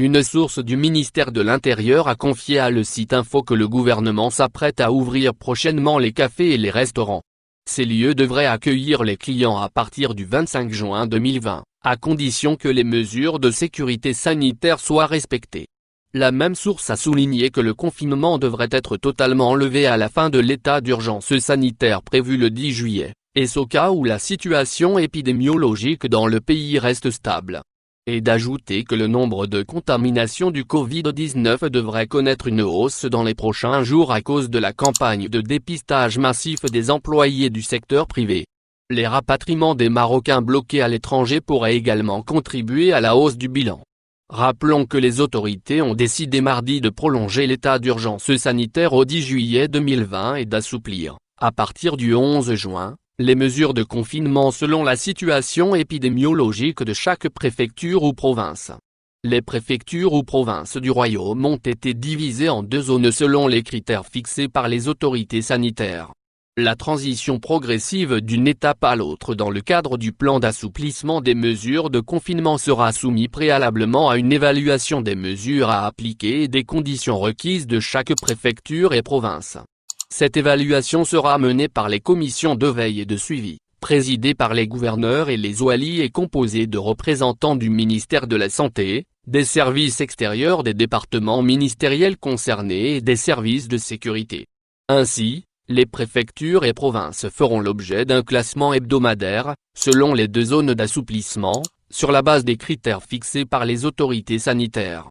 Une source du ministère de l'Intérieur a confié à Le Site Info que le gouvernement s'apprête à ouvrir prochainement les cafés et les restaurants. Ces lieux devraient accueillir les clients à partir du 25 juin 2020, à condition que les mesures de sécurité sanitaire soient respectées. La même source a souligné que le confinement devrait être totalement enlevé à la fin de l'état d'urgence sanitaire prévu le 10 juillet, et ce au cas où la situation épidémiologique dans le pays reste stable. Et d'ajouter que le nombre de contaminations du Covid-19 devrait connaître une hausse dans les prochains jours à cause de la campagne de dépistage massif des employés du secteur privé. Les rapatriements des Marocains bloqués à l'étranger pourraient également contribuer à la hausse du bilan. Rappelons que les autorités ont décidé mardi de prolonger l'état d'urgence sanitaire au 10 juillet 2020 et d'assouplir, à partir du 11 juin, les mesures de confinement selon la situation épidémiologique de chaque préfecture ou province. Les préfectures ou provinces du royaume ont été divisées en deux zones selon les critères fixés par les autorités sanitaires. La transition progressive d'une étape à l'autre dans le cadre du plan d'assouplissement des mesures de confinement sera soumise préalablement à une évaluation des mesures à appliquer et des conditions requises de chaque préfecture et province. Cette évaluation sera menée par les commissions de veille et de suivi, présidées par les gouverneurs et les oualis et composées de représentants du ministère de la Santé, des services extérieurs des départements ministériels concernés et des services de sécurité. Ainsi, les préfectures et provinces feront l'objet d'un classement hebdomadaire, selon les deux zones d'assouplissement, sur la base des critères fixés par les autorités sanitaires.